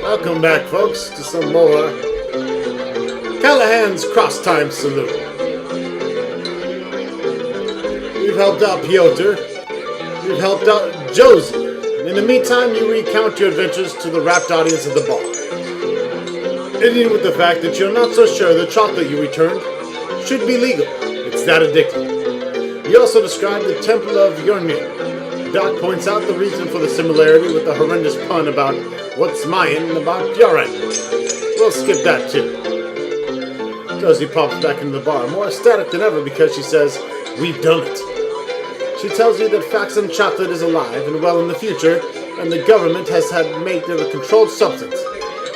Welcome back, folks, to some more Callahan's Crosstime Saloon. We've helped out Piotr. We've helped out Josie. In the meantime, you recount your adventures to the rapt audience of the bar, ending with the fact that you're not so sure the chocolate you returned should be legal. It's that addictive. You also describe the Temple of Yornir. Doc points out the reason for the similarity with the horrendous pun about what's Mayan and about Bjorn. We'll skip that too. Josie pops back into the bar, more ecstatic than ever because she says, "We've done it." She tells you that Faxon chocolate is alive and well in the future, and the government has had made it a controlled substance.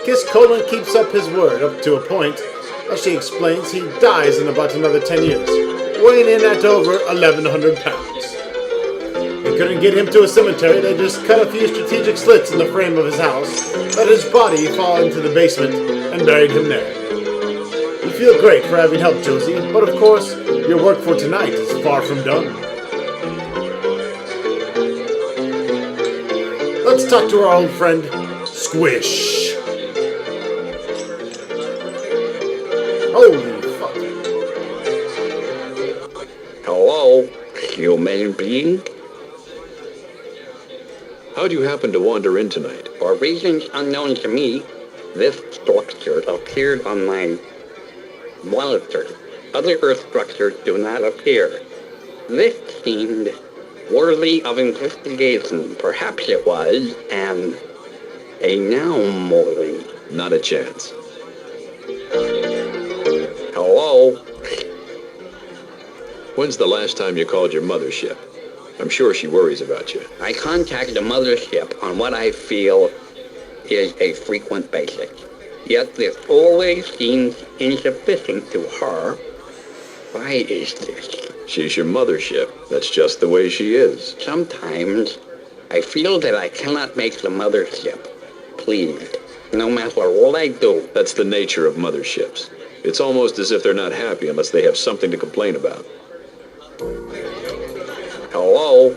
Kiss Colon keeps up his word up to a point. As she explains, he dies in about another 10 years, weighing in at over 1,100 pounds. They couldn't get him to a cemetery, they just cut a few strategic slits in the frame of his house, let his body fall into the basement, and buried him there. You feel great for having helped Josie, but of course, your work for tonight is far from done. Let's talk to our old friend, Squish. Holy fuck. Hello, human being? How'd you happen to wander in tonight? For reasons unknown to me, this structure appeared on my monitor. Other Earth structures do not appear. This seemed worthy of investigation. Perhaps it was an anomaly. Not a chance. Hello? When's the last time you called your mothership? I'm sure she worries about you. I contact the mothership on what I feel is a frequent basis. Yet this always seems insufficient to her. Why is this? She's your mothership. That's just the way she is. Sometimes I feel that I cannot make the mothership pleased, no matter what I do. That's the nature of motherships. It's almost as if they're not happy unless they have something to complain about. Hello?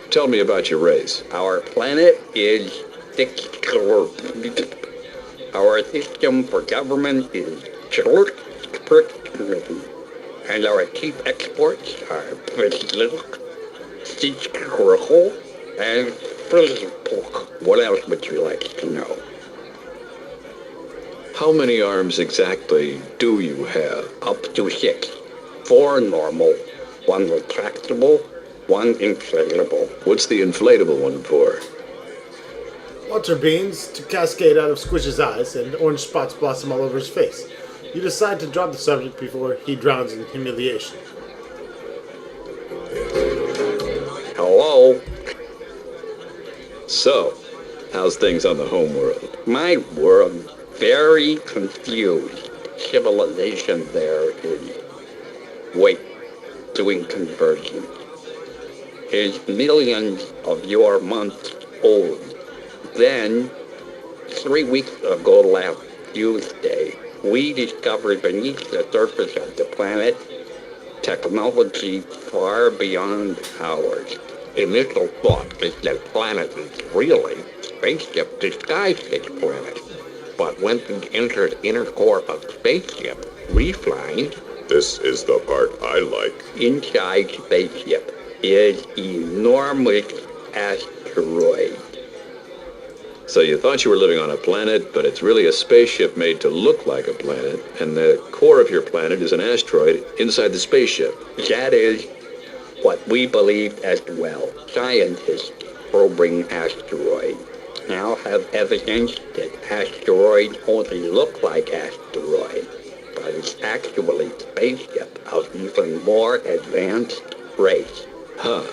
Tell me about your race. Our planet is our system for government is and our chief exports are and what else would you like to know? How many arms exactly do you have? Up to 6. 4 normal, 1 retractable, 1 inflatable. What's the inflatable one for? Water beans to cascade out of Squish's eyes and orange spots blossom all over his face. You decide to drop the subject before he drowns in humiliation. Hello? So, how's things on the home world? My world, very confused. Civilization there is, doing conversion. Is millions of your months old. Then, 3 weeks ago last Tuesday, we discovered beneath the surface of the planet technology far beyond ours. Initial thought is that planet is really spaceship disguised as planet. But when we entered inner core of spaceship, we find this is the part I like. Inside spaceship is enormous asteroid. So you thought you were living on a planet, but it's really a spaceship made to look like a planet, and the core of your planet is an asteroid inside the spaceship. That is what we believed as well. Scientists probing asteroids now have evidence that asteroids only look like asteroids, but it's actually spaceship of even more advanced race. Huh.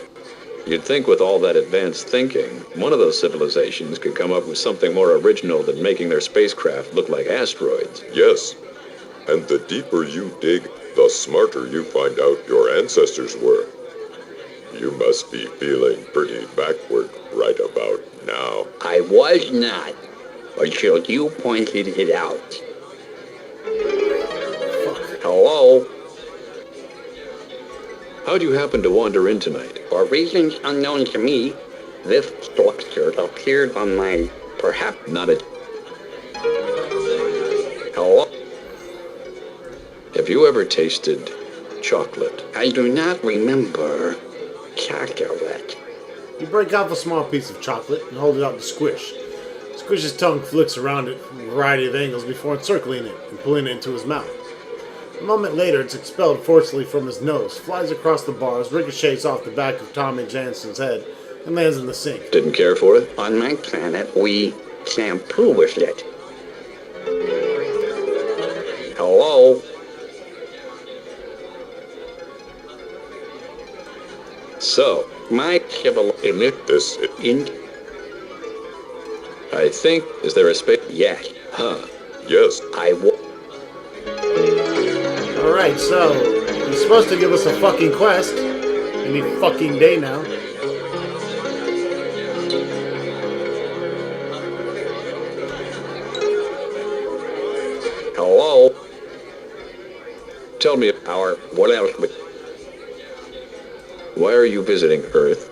You'd think with all that advanced thinking, one of those civilizations could come up with something more original than making their spacecraft look like asteroids. Yes, and the deeper you dig, the smarter you find out your ancestors were. You must be feeling pretty backward right about now. I was not, until you pointed it out. Hello? How'd you happen to wander in tonight? For reasons unknown to me, this structure appeared on my Perhaps not a... Hello? Have you ever tasted chocolate? I do not remember chocolate. You break off a small piece of chocolate and hold it out to Squish. Squish's tongue flicks around it from a variety of angles before encircling it and pulling it into his mouth. A moment later, it's expelled forcefully from his nose, flies across the bars, ricochets off the back of Tommy Jansen's head, and lands in the sink. Didn't care for it? On my planet, we shampoo with it. Hello? So, My civil emit This in... I think, is there a space? Yes, Huh. yes, I will. Alright, so, you're supposed to give us a fucking quest. Any fucking day now. Hello? Tell me, Our... What else would... why are you visiting Earth?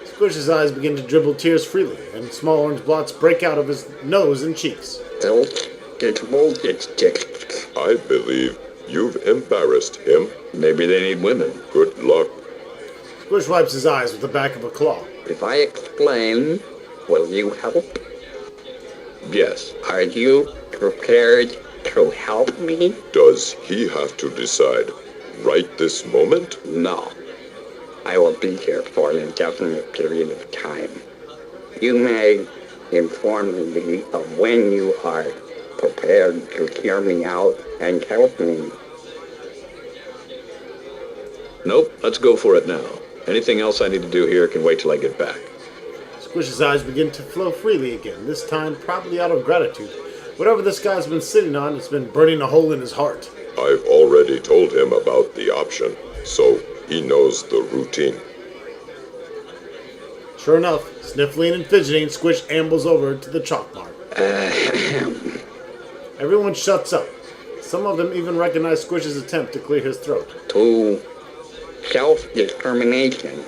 Squish's eyes begin to dribble tears freely, and small orange blots break out of his nose and cheeks. It's voltage. I believe you've embarrassed him. Maybe they need women. Good luck. Squish wipes his eyes with the back of a claw. If I explain, will you help? Yes. Are you prepared to help me? Does he have to decide right this moment? No. I will be here for an indefinite period of time. You may inform me of when you are prepared to hear me out and help me. Nope, let's go for it now. Anything else I need to do here can wait till I get back. Squish's eyes begin to flow freely again, this time probably out of gratitude. Whatever this guy's been sitting on, it's been burning a hole in his heart. I've already told him about the option, so he knows the routine. Sure enough, sniffling and fidgeting, Squish ambles over to the chalk mark. Everyone shuts up. Some of them even recognize Squish's attempt to clear his throat. To self-determination.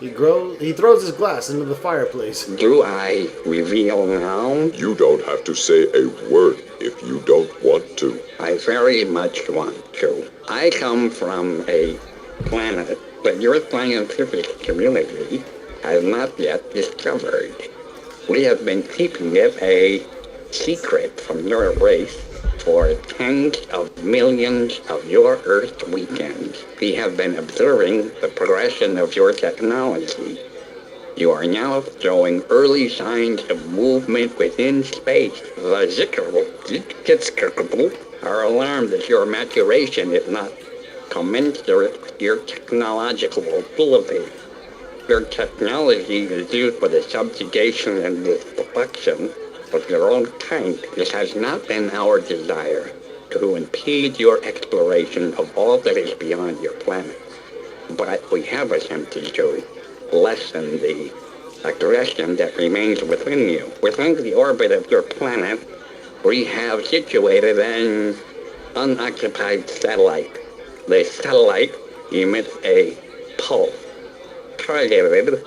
He throws his glass into the fireplace. Do I reveal now? You don't have to say a word if you don't want to. I very much want to. I come from a planet that your scientific community has not yet discovered. We have been keeping it a secret from your race for tens of millions of your Earth weekends. We have been observing the progression of your technology. You are now showing early signs of movement within space. The Zikr are alarmed that your maturation is not commensurate with your technological ability. Your technology is used for the subjugation and destruction of your own kind. It has not been our desire to impede your exploration of all that is beyond your planet. But we have attempted to lessen the aggression that remains within you. Within the orbit of your planet, we have situated an unoccupied satellite. The satellite emits a pulse targeted.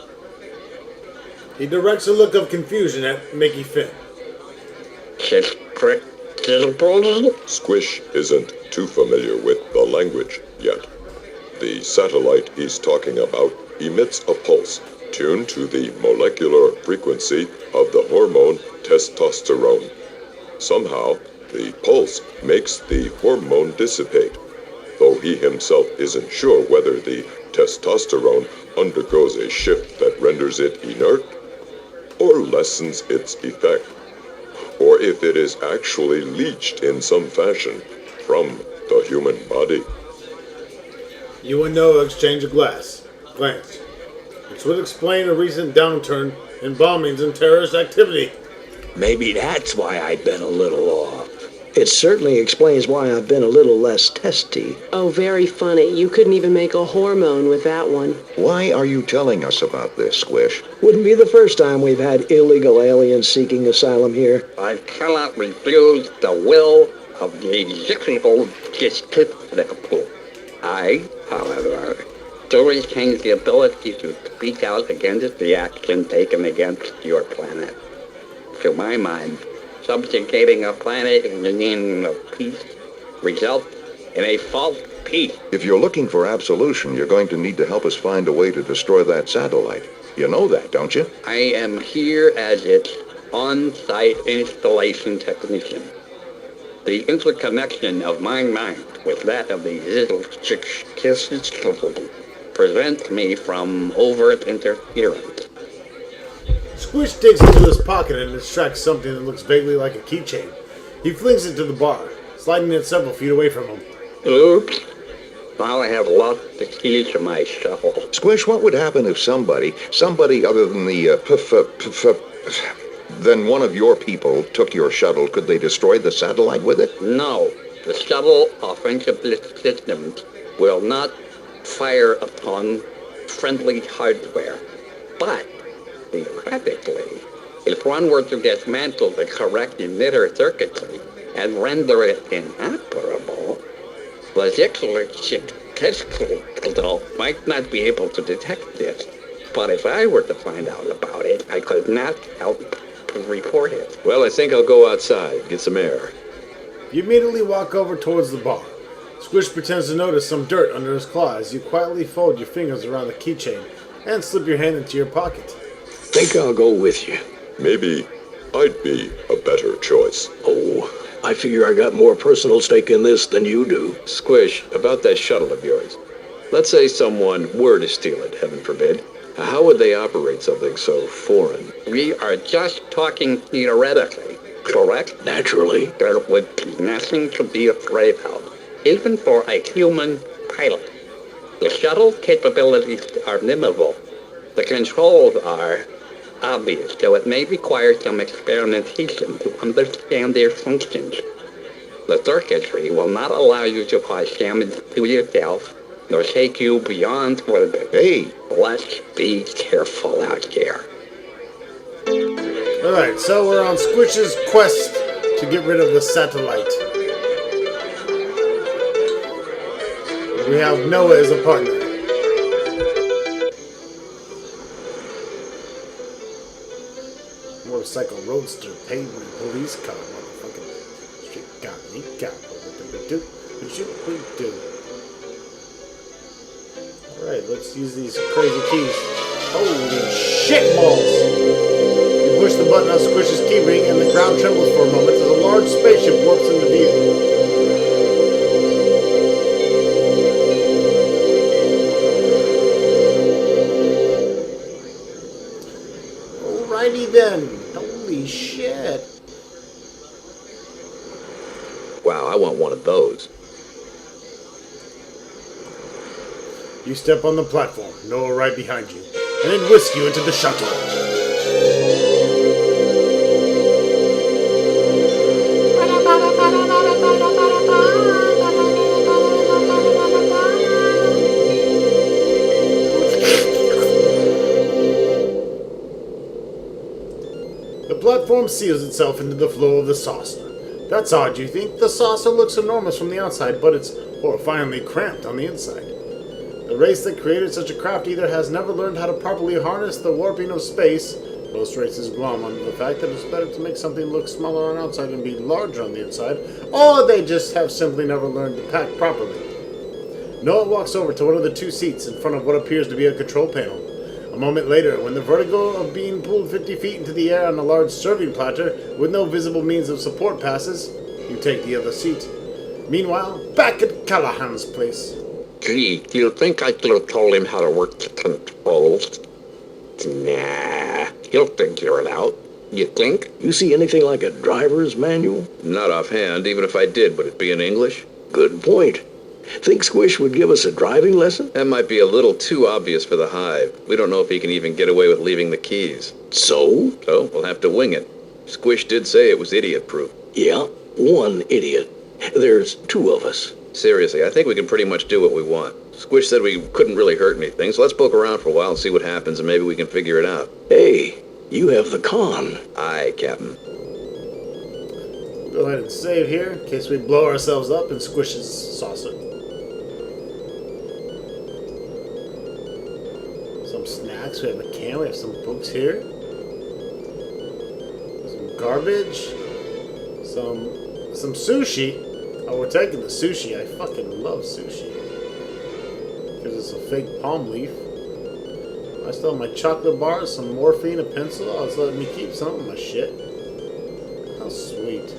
He directs a look of confusion at Mickey Finn. Squish isn't too familiar with the language yet. The satellite he's talking about emits a pulse tuned to the molecular frequency of the hormone testosterone. Somehow, the pulse makes the hormone dissipate, though he himself isn't sure whether the testosterone undergoes a shift that renders it inert or lessens its effect, or if it is actually leached in some fashion from the human body. You and Noah exchange a glance, which would explain a recent downturn in bombings and terrorist activity. Maybe that's why I've been a little off. It certainly explains why I've been a little less testy. Oh, very funny. You couldn't even make a hormone with that one. Why are you telling us about this, Squish? Wouldn't be the first time we've had illegal aliens seeking asylum here. I cannot refuse the will of the executable district. I, however, to retain the ability to speak out against the action taken against your planet. To my mind, subjugating a planet in the name of peace results in a false peace. If you're looking for absolution, you're going to need to help us find a way to destroy that satellite. You know that, don't you? I am here as its on-site installation technician. The interconnection of my mind with that of the little kisses prevents me from overt interference. Squish digs into his pocket and extracts something that looks vaguely like a keychain. He flings it to the bar, sliding it several feet away from him. Oops. Now I have lost the key to my shuttle. Squish, what would happen if somebody other than than one of your people took your shuttle? Could they destroy the satellite with it? No, the shuttle offensive systems will not fire upon friendly hardware. But, theoretically, if one were to dismantle the correct emitter circuitry and render it inoperable, the Zixler might not be able to detect this. But if I were to find out about it, I could not help but report it. Well, I think I'll go outside, get some air. You immediately walk over towards the bar. Squish pretends to notice some dirt under his claw as you quietly fold your fingers around the keychain and slip your hand into your pocket. Think I'll go with you. Maybe I'd be a better choice. Oh, I figure I got more personal stake in this than you do. Squish, about that shuttle of yours. Let's say someone were to steal it, heaven forbid. How would they operate something so foreign? We are just talking theoretically, correct? Naturally. There would be nothing to be afraid of, even for a human pilot. The shuttle capabilities are limitable. The controls are obvious, though it may require some experimentation to understand their functions. The circuitry will not allow you to cause damage to yourself, nor take you beyond orbit. Hey! Let's be careful out here. Alright, so we're on Squish's quest to get rid of the satellite. We have Noah as a partner. Motorcycle roadster, pavement, police car, motherfucking street car, neat car, Alright, let's use these crazy keys. Holy shit balls! You push the button on Squish's keyring and the ground trembles for a moment as a large spaceship warps into view. Alrighty then. Holy shit. Wow, I want one of those. You step on the platform, Noah right behind you, and it whisks you into the shuttle. The platform seals itself into the flow of the saucer. That's odd, you think? The saucer looks enormous from the outside, but it's horrifyingly cramped on the inside. The race that created such a craft either has never learned how to properly harness the warping of space. Most races glom onto the fact that it's better to make something look smaller on the outside and be larger on the inside, or they just have simply never learned to pack properly. Noah walks over to one of the two seats in front of what appears to be a control panel. A moment later, when the vertigo of being pulled 50 feet into the air on a large serving platter with no visible means of support passes, you take the other seat. Meanwhile, back at Callahan's place. Gee, do you think I could have told him how to work the controls? Nah, he'll figure it out. You think? You see anything like a driver's manual? Not offhand, even if I did, would it be in English? Good point. Think Squish would give us a driving lesson? That might be a little too obvious for the Hive. We don't know if he can even get away with leaving the keys. So? So, we'll have to wing it. Squish did say it was idiot-proof. Yeah, one idiot. There's two of us. Seriously, I think we can pretty much do what we want. Squish said we couldn't really hurt anything, so let's poke around for a while and see what happens, and maybe we can figure it out. Hey, you have the con. Aye, Captain. Go ahead and save here in case we blow ourselves up in Squish's saucer. snacks. We have a can. We have some books here. Some garbage. Some sushi. Oh, we're taking the sushi. I fucking love sushi. Because it's a fake palm leaf. I still have my chocolate bars, some morphine, a pencil. I was letting me keep some of my shit. How sweet.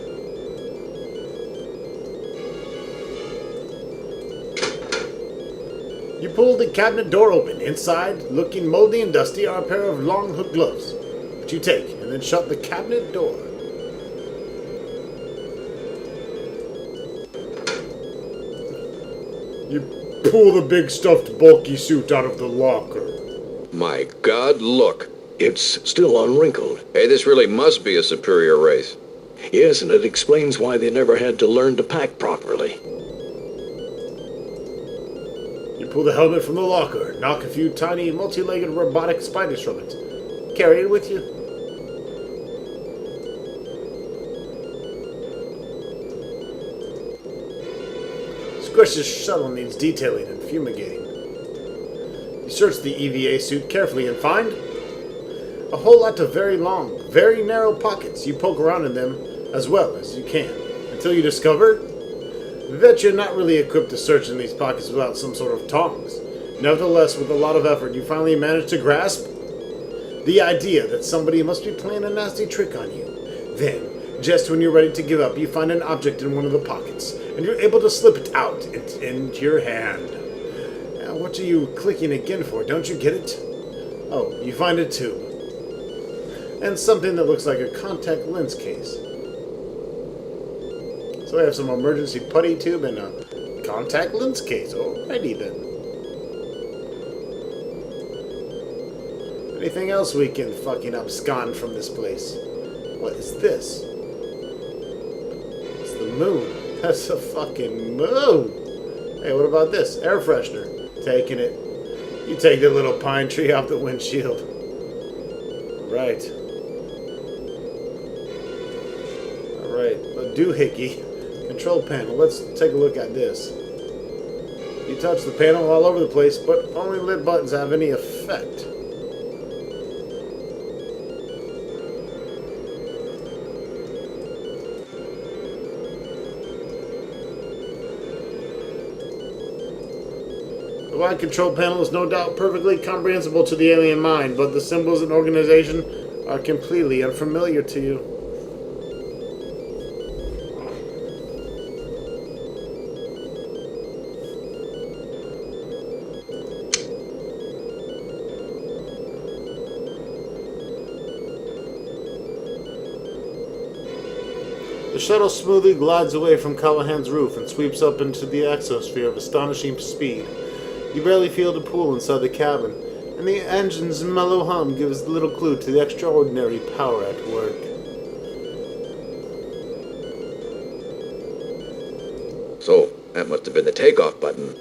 You pull the cabinet door open. Inside, looking moldy and dusty, are a pair of long hook gloves, which you take and then shut the cabinet door. You pull the big stuffed bulky suit out of the locker. My God, look. It's still unwrinkled. Hey, this really must be a superior race. Yes, and it explains why they never had to learn to pack properly. You pull the helmet from the locker, knock a few tiny multi-legged robotic spiders from it. Carry it with you. Squish's shuttle needs detailing and fumigating. You search the EVA suit carefully and find a whole lot of very long, very narrow pockets. You poke around in them as well as you can until you discover that you're not really equipped to search in these pockets without some sort of tongs. Nevertheless, with a lot of effort, you finally manage to grasp the idea that somebody must be playing a nasty trick on you. Then, just when you're ready to give up, you find an object in one of the pockets, and you're able to slip it out into your hand. Now, what are you clicking again for? Don't you get it? Oh, you find it too. And something that looks like a contact lens case. So I have some emergency putty tube and a contact lens case. Alrighty then. Anything else we can fucking abscond from this place? What is this? It's the moon. That's a fucking moon. Hey, what about this? Air freshener. Taking it. You take the little pine tree off the windshield. Right. Alright, a doohickey. Control panel. Let's take a look at this. You touch the panel all over the place, but only lit buttons have any effect. The wide control panel is no doubt perfectly comprehensible to the alien mind, but the symbols and organization are completely unfamiliar to you. The shuttle smoothly glides away from Callahan's roof and sweeps up into the exosphere of astonishing speed. You barely feel the pull inside the cabin, and the engine's mellow hum gives little clue to the extraordinary power at work. So, that must have been the takeoff button.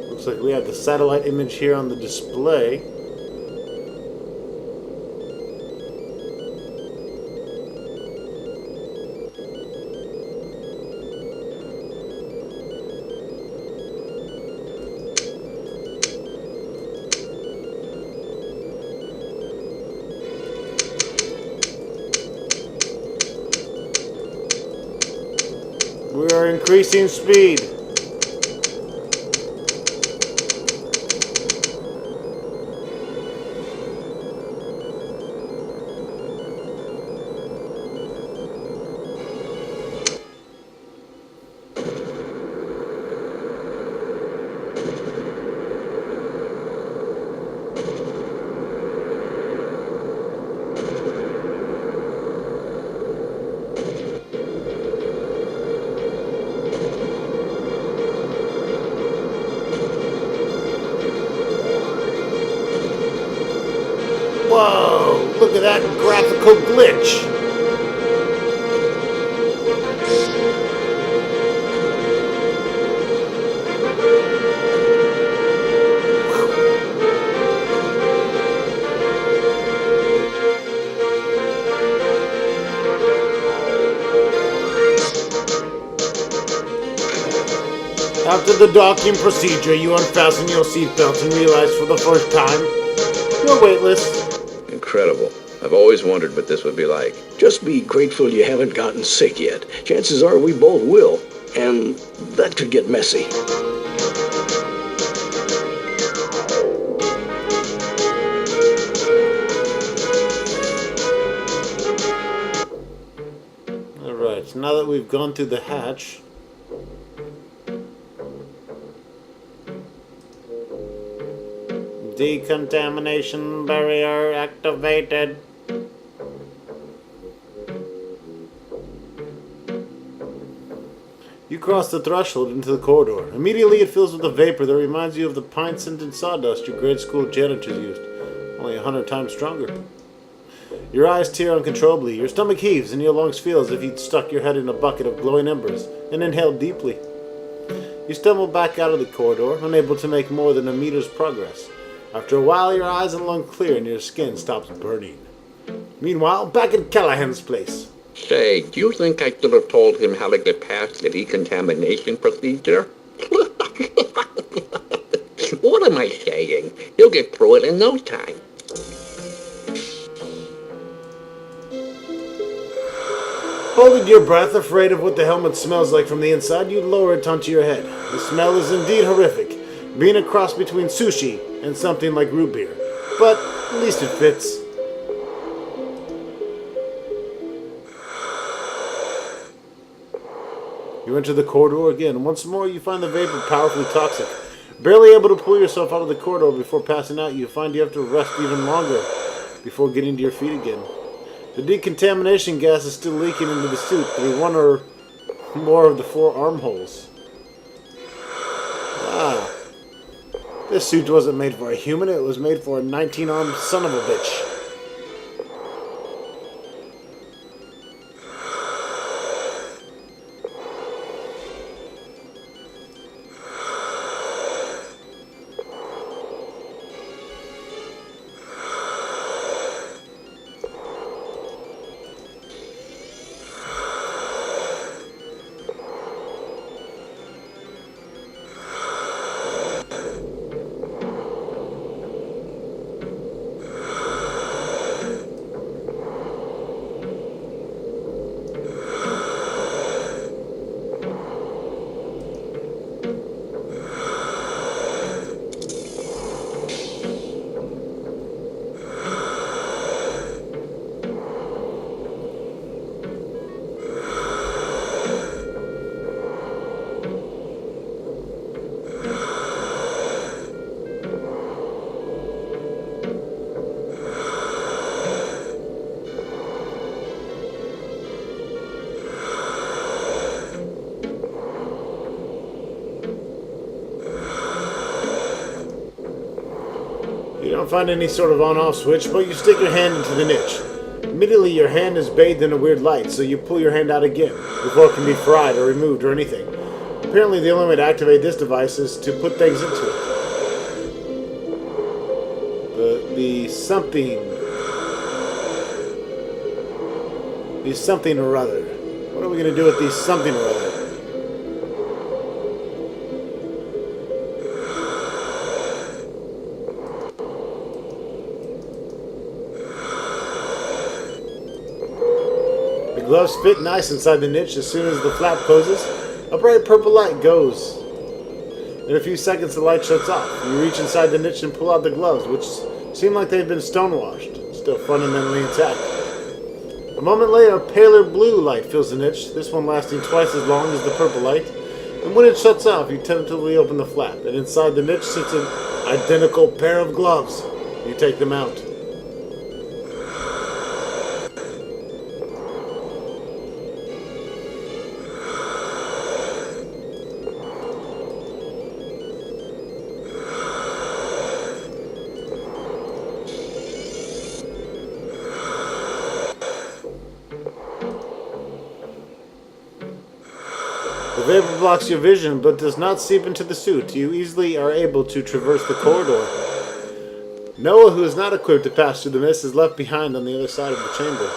Looks like we have the satellite image here on the display. We are increasing speed. Whoa, look at that graphical glitch. After the docking procedure, you unfasten your seatbelt and realize for the first time you're weightless. Incredible. I've always wondered what this would be like. Just be grateful you haven't gotten sick yet. Chances are we both will, and that could get messy. Alright, so now that we've gone through the hatch, decontamination barrier activated. You cross the threshold into the corridor. Immediately it fills with a vapor that reminds you of the pine-scented sawdust your grade school janitors used, only 100 times stronger. Your eyes tear uncontrollably, your stomach heaves, and your lungs feel as if you'd stuck your head in a bucket of glowing embers and inhaled deeply. You stumble back out of the corridor, unable to make more than a meter's progress. After a while, your eyes and lungs clear and your skin stops burning. Meanwhile, back at Callahan's place. Say, do you think I could have told him how to get past the decontamination procedure? What am I saying? He'll get through it in no time. Holding your breath, afraid of what the helmet smells like from the inside, you lower it onto your head. The smell is indeed horrific, being a cross between sushi and something like root beer. But at least it fits. You enter the corridor again. Once more, you find the vapor powerfully toxic. Barely able to pull yourself out of the corridor before passing out, you find you have to rest even longer before getting to your feet again. The decontamination gas is still leaking into the suit through one or more of the 4 armholes. Ah. This suit wasn't made for a human, it was made for a 19-armed son of a bitch. You don't find any sort of on-off switch, but you stick your hand into the niche. Immediately your hand is bathed in a weird light, so you pull your hand out again, before it can be fried or removed or anything. Apparently the only way to activate this device is to put things into it. The something or other. What are we going to do with these something or other? The gloves fit nice inside the niche. As soon as the flap closes, a bright purple light goes. In a few seconds, the light shuts off. You reach inside the niche and pull out the gloves, which seem like they've been stonewashed, still fundamentally intact. A moment later, a paler blue light fills the niche, this one lasting twice as long as the purple light. And when it shuts off, you tentatively open the flap, and inside the niche sits an identical pair of gloves. You take them out. The vapor blocks your vision, but does not seep into the suit. You easily are able to traverse the corridor. Noah, who is not equipped to pass through the mist, is left behind on the other side of the chamber.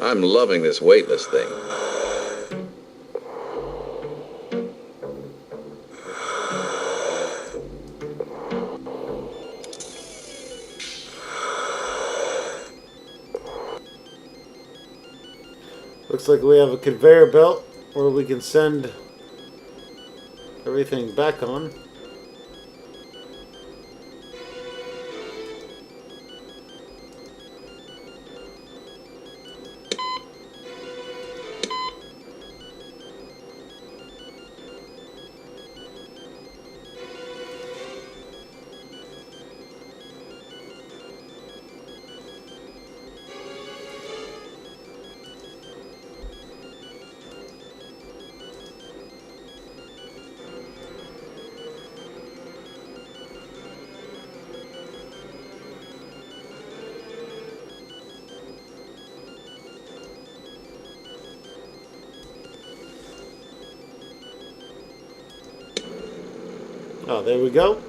I'm loving this weightless thing. Looks like we have a conveyor belt where we can send everything back on. Oh, there we go.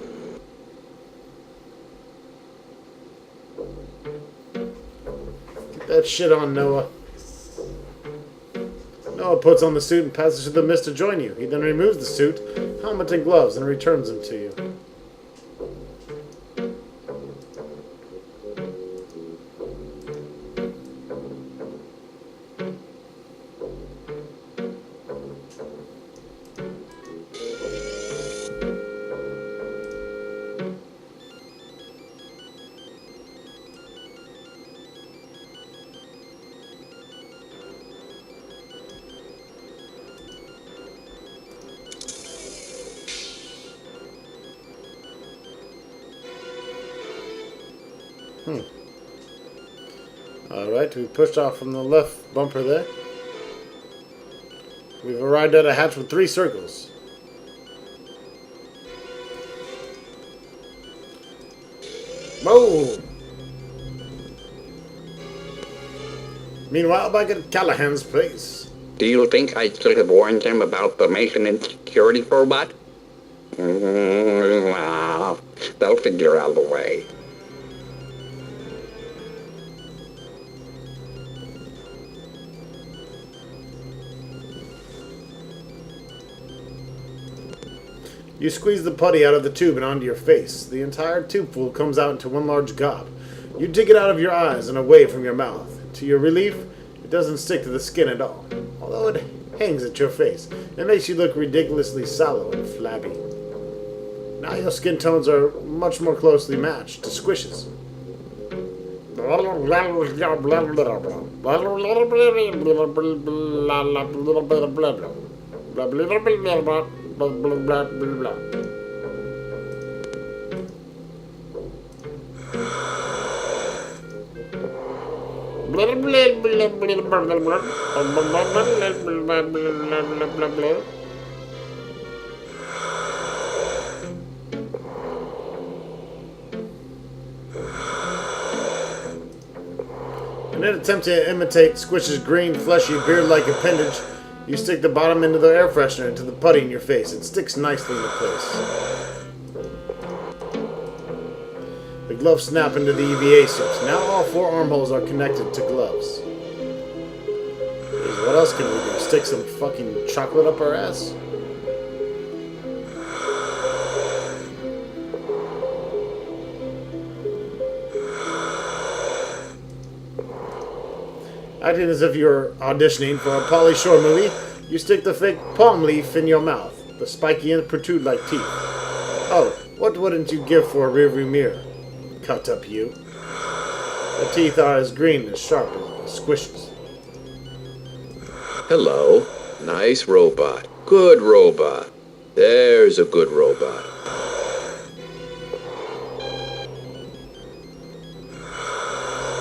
Get that shit on, Noah. Noah puts on the suit and passes to the mist to join you. He then removes the suit, helmet, and gloves and returns them to you. Alright, we pushed off from the left bumper there. We've arrived at a hatch with 3 circles. Whoa! Meanwhile, back at Callahan's place. Do you think I should have warned him about the maintenance security robot? Well, they'll figure out a way. You squeeze the putty out of the tube and onto your face. The entire tubeful comes out into one large gob. You dig it out of your eyes and away from your mouth. To your relief, it doesn't stick to the skin at all, although it hangs at your face. It makes you look ridiculously sallow and flabby. Now your skin tones are much more closely matched to Squish's. Blah, blah, blah, blah, blah. In an attempt to imitate Squish's green, fleshy, beard-like appendage, you stick the bottom end of the air freshener into the putty in your face. It sticks nicely into place. The gloves snap into the EVA suits. Now all 4 armholes are connected to gloves. What else can we do? Stick some fucking chocolate up our ass? Acting as if you're auditioning for a Pauly Shore movie, you stick the fake palm leaf in your mouth. The spiky ends protrude like teeth. Oh, what wouldn't you give for a rearview mirror? Cut up you. The teeth are as green and sharp as Squish's. Hello. Nice robot. Good robot. There's a good robot.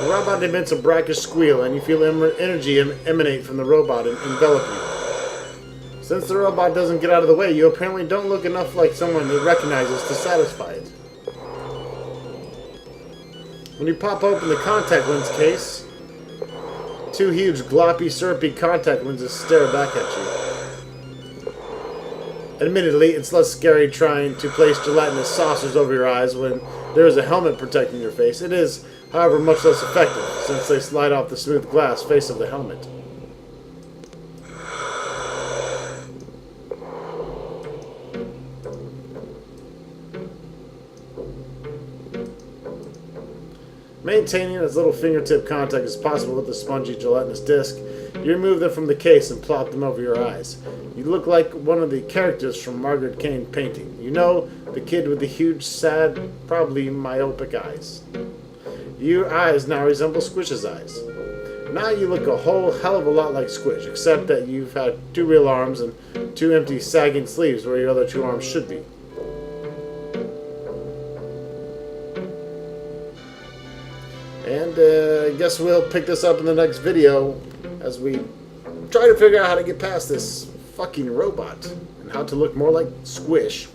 The robot emits a brackish squeal, and you feel energy emanate from the robot and envelop you. Since the robot doesn't get out of the way, you apparently don't look enough like someone it recognizes to satisfy it. When you pop open the contact lens case, 2 huge, gloppy, syrupy contact lenses stare back at you. Admittedly, it's less scary trying to place gelatinous saucers over your eyes when there is a helmet protecting your face. It is, However, much less effective, since they slide off the smooth glass face of the helmet. Maintaining as little fingertip contact as possible with the spongy gelatinous disc, you remove them from the case and plop them over your eyes. You look like one of the characters from Margaret Kane painting. You know, the kid with the huge, sad, probably myopic eyes. Your eyes now resemble Squish's eyes. Now you look a whole hell of a lot like Squish, except that you've had 2 real arms and 2 empty sagging sleeves where your other 2 arms should be. And I guess we'll pick this up in the next video as we try to figure out how to get past this fucking robot and how to look more like Squish.